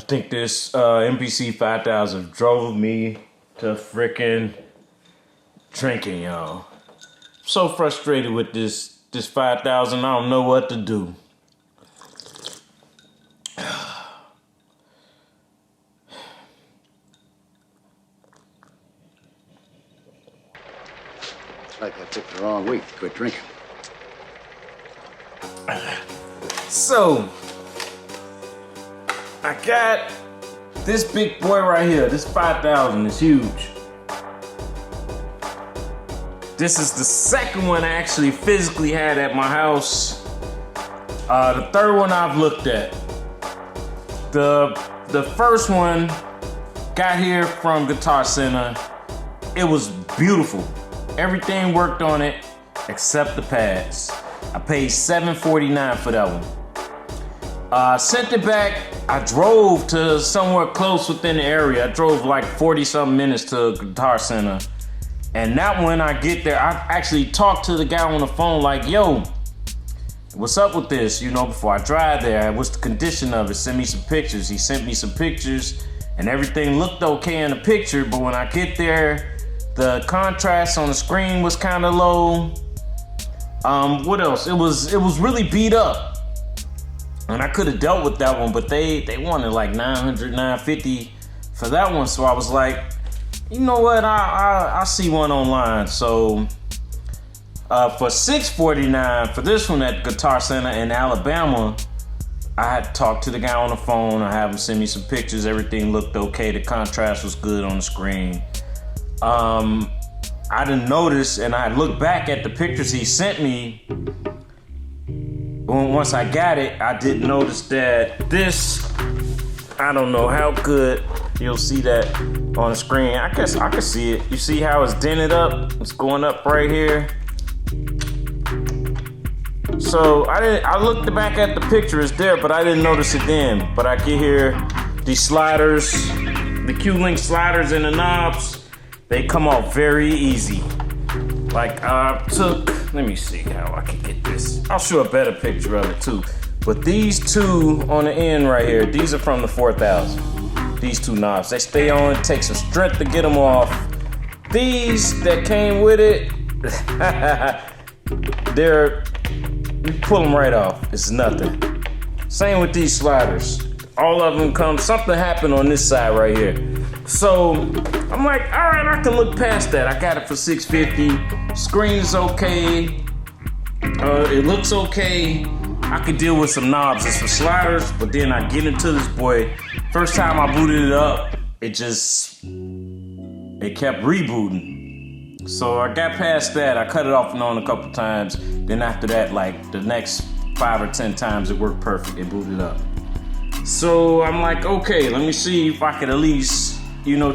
think this MPC 5000 drove me to freaking drinking, y'all. So frustrated with this 5000. I don't know what to do. It's like I picked the wrong week to quit drinking. So, I got this big boy right here. This 5000 is huge. This is the second one I actually physically had at my house. The third one I've looked at. The first one got here from Guitar Center. It was beautiful. Everything worked on it except the pads. I paid $749 for that one. Sent it back. I drove to somewhere close within the area. I drove like 40-something minutes to Guitar Center. And that when I get there, I actually talked to the guy on the phone like, yo, what's up with this? You know, before I drive there, what's the condition of it? Send me some pictures. He sent me some pictures and everything looked okay in the picture. But when I get there, the contrast on the screen was kind of low. What else? It was really beat up. And I could have dealt with that one, but they wanted like $900, $950 for that one. So I was like, you know what? I see one online. So for $649 for this one at Guitar Center in Alabama, I had talked to the guy on the phone. I had him send me some pictures. Everything looked okay. The contrast was good on the screen. I didn't notice, and I looked back at the pictures he sent me. Once I got it, I didn't notice that this, I don't know how good you'll see that on the screen. I guess I can see it. You see how it's dented up? It's going up right here. So I looked back at the picture, it's there, but I didn't notice it then. But I get here, these sliders, the Q-Link sliders and the knobs, they come off very easy. Like let me see how I can get this. I'll show a better picture of it too. But these two on the end right here, these are from the 4000. These two knobs, they stay on, it takes some strength to get them off. These that came with it, you pull them right off, it's nothing. Same with these sliders. All of them come, something happened on this side right here. So I'm like, all right, I can look past that. I got it for $650. Screen is okay. It looks okay. I could deal with some knobs and some sliders, but then I get into this boy. First time I booted it up, it kept rebooting. So I got past that. I cut it off and on a couple times. Then after that, like the next 5 or 10 times, it worked perfect. It booted up. So I'm like, okay, let me see if I could at least,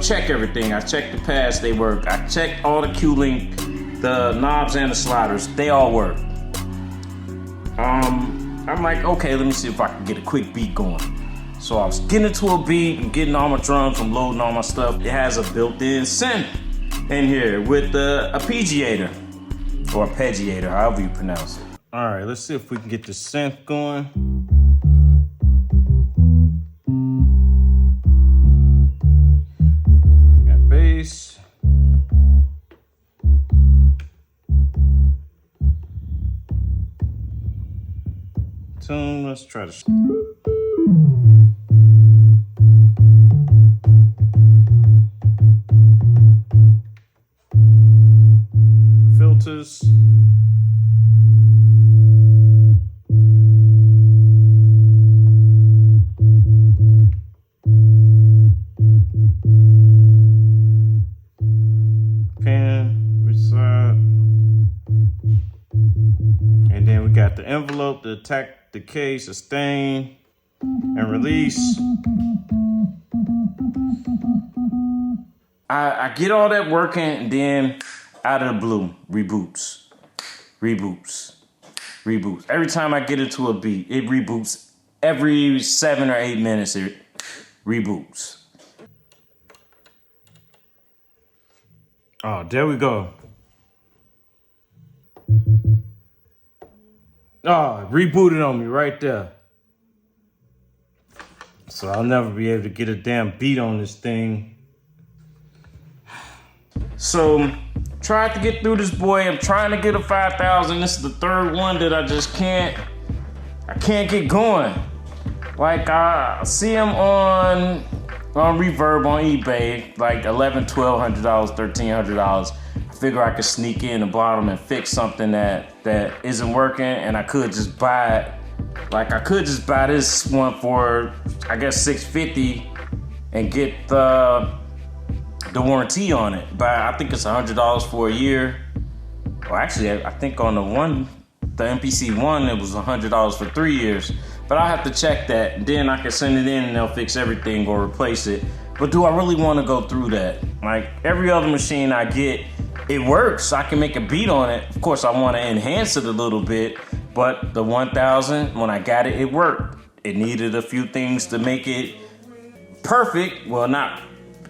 check everything. I checked the pads, they work. I checked all the Q-Link, the knobs and the sliders, they all work. I'm like, okay, let me see if I can get a quick beat going. So I was getting to a beat, I'm getting all my drums, I'm loading all my stuff. It has a built-in synth in here with a arpeggiator, or arpeggiator, however you pronounce it. All right, let's see if we can get the synth going. Got bass. Tune, let's try to. Filters. Pen, which side? And then we got the envelope to attack the case, sustain, and release. I get all that working, and then out of the blue, reboots. Every time I get into a beat, it reboots. Every 7 or 8 minutes, it reboots. Oh, there we go. Oh, rebooted on me right there. So I'll never be able to get a damn beat on this thing. So, tried to get through this boy. I'm trying to get a 5,000. This is the third one that I just can't get going. Like, I see him on Reverb on eBay, like $1,100, $1,200, $1,300. I figure I could sneak in the bottom and fix something that isn't working, and I could just buy it. Like, I could just buy this one for, I guess, $650 and get the warranty on it. But I think it's $100 for a year. Well, actually, I think on the MPC one, it was $100 for 3 years. But I'll have to check that. Then I can send it in and they'll fix everything or replace it. But do I really want to go through that? Like, every other machine I get, it works. I can make a beat on it. Of course, I want to enhance it a little bit. But the 1000, when I got it, it worked. It needed a few things to make it perfect. Well,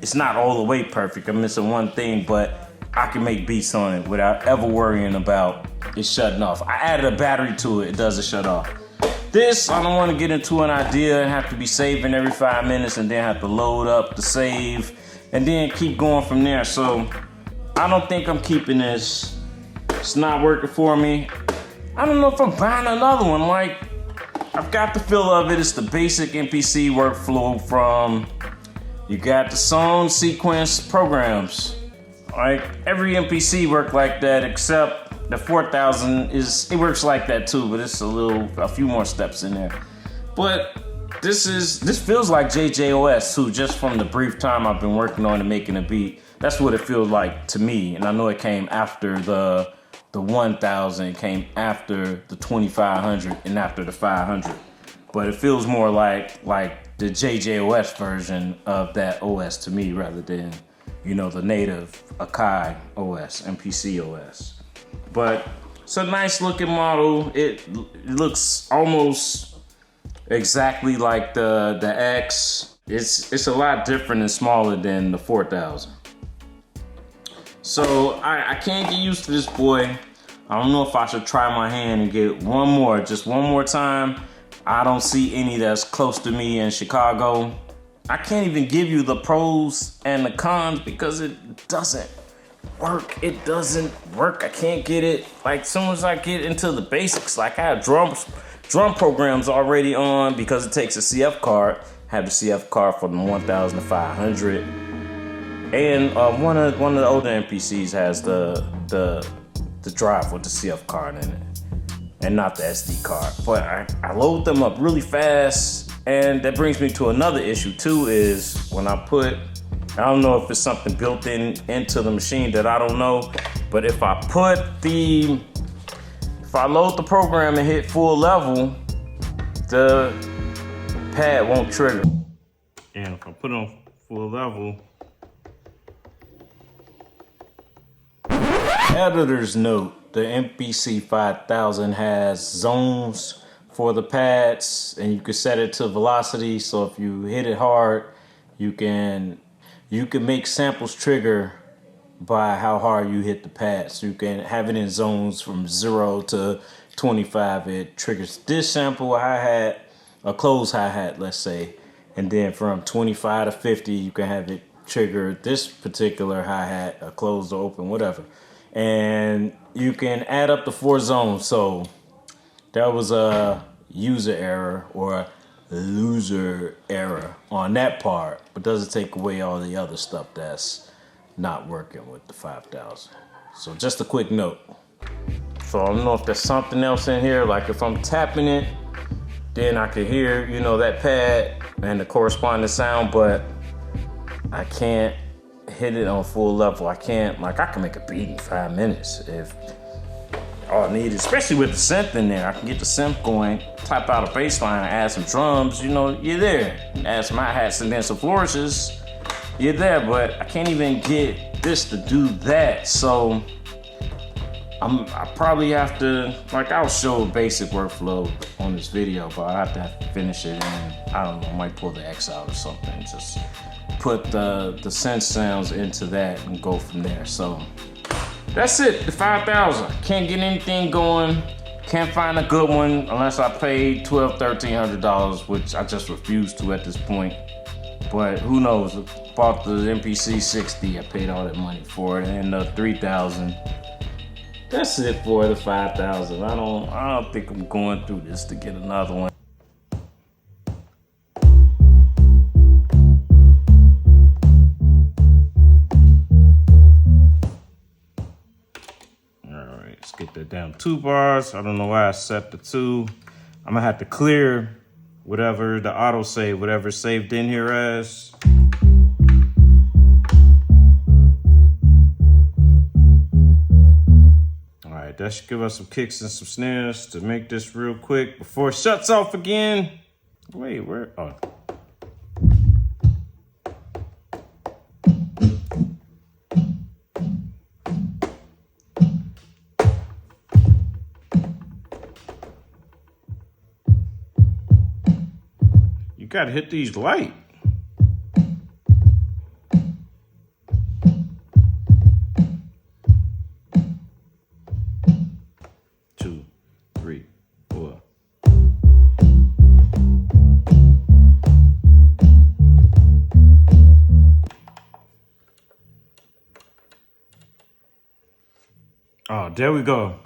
it's not all the way perfect. I'm missing one thing, but I can make beats on it without ever worrying about it shutting off. I added a battery to it. It doesn't shut off. This, I don't want to get into an idea and have to be saving every 5 minutes and then have to load up the save and then keep going from there. So I don't think I'm keeping this. It's not working for me. I don't know if I'm buying another one. Like, I've got the feel of it. It's the basic MPC workflow from, you got the song sequence programs. Like, every MPC work like that except the 4000 it works like that too, but it's a few more steps in there. But this feels like JJOS too, just from the brief time I've been working on and making a beat. That's what it feels like to me. And I know it came after the 1000, it came after the 2500 and after the 500. But it feels more like the JJOS version of that OS to me rather than, the native Akai OS, MPC OS. But it's a nice looking model. It looks almost exactly like the X. It's a lot different and smaller than the 4000. So I can't get used to this boy. I don't know if I should try my hand and get just one more time. I don't see any that's close to me in Chicago. I can't even give you the pros and the cons because it doesn't work. It doesn't work. I can't get it. Like, as soon as I get into the basics, like I have drum programs already on because it takes a CF card. I have the CF card for the 1500. And one of the older MPCs has the drive with the CF card in it, and not the SD card. But I load them up really fast, and that brings me to another issue too. Is when I don't know if it's something built into the machine that I don't know, but if I load the program and hit full level, the pad won't trigger. And if I put it on full level, editor's note, the MPC 5000 has zones for the pads, and you can set it to velocity. So if you hit it hard, you can make samples trigger by how hard you hit the pads. So you can have it in zones from 0 to 25. It triggers this sample, a hi-hat, a closed hi-hat, let's say. And then from 25 to 50, you can have it trigger this particular hi-hat, a closed or open, whatever. And you can add up the 4 zones. So that was a user error or a loser error on that part, but doesn't take away all the other stuff that's not working with the 5000. So just a quick note. So I don't know if there's something else in here, like if I'm tapping it, then I can hear, that pad and the corresponding sound, but I can't hit it on full level. I can make a beat in 5 minutes if all I need, especially with the synth in there. I can get the synth going, type out a bass line, add some drums, you're there. Add some hi-hats and then some flourishes, you're there. But I can't even get this to do that. So I probably have to, I'll show a basic workflow on this video, but I have to finish it, and I don't know, I might pull the X out or something. Just put the synth sounds into that and go from there. So that's it, the 5000. Can't get anything going. Can't find a good one unless I paid $1,200, $1,300, which I just refuse to at this point. But who knows? I bought the MPC 60. I paid all that money for it, and the 3,000. That's it for the 5,000. I don't think I'm going through this to get another one. Let's get that down 2 bars. I don't know why I set the 2. I'm gonna have to clear whatever the autosave, whatever saved in here as. All right, that should give us some kicks and some snares to make this real quick before it shuts off again. Wait, where? Oh. You gotta hit these light. Two, three, four. Oh, there we go.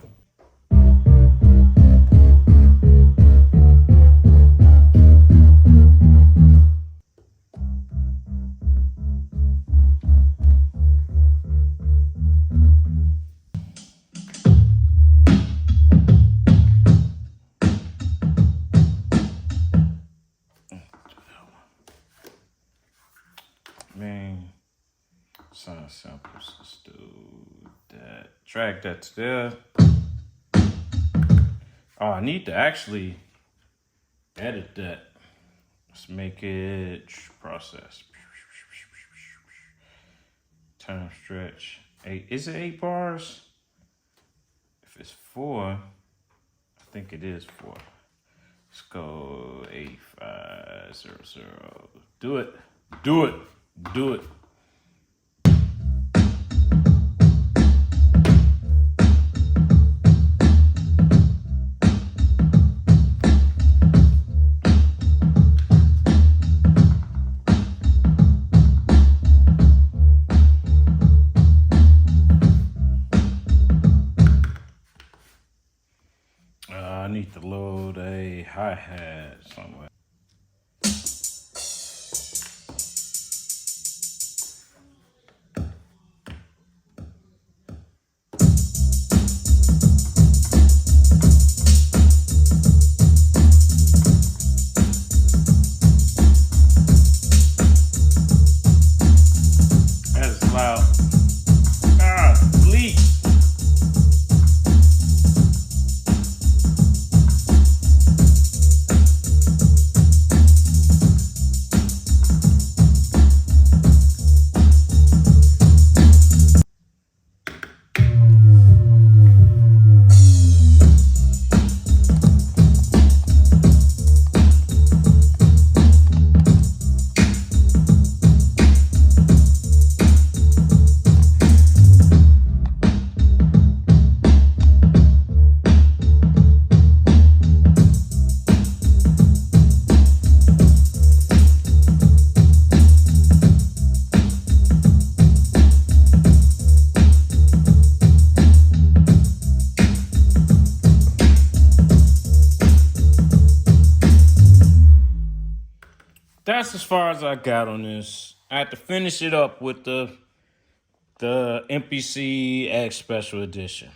Man, sound samples, let's do that. Drag that to there. Oh, I need to actually edit that. Let's make it process. Time stretch. 8. Is it 8 bars? If it's 4, I think it is 4. Let's go 8500. Do it. Do it. Do it. I need to load a hi-hat somewhere. That is loud. Leak. That's as far as I got on this. I had to finish it up with the MPC X Special Edition.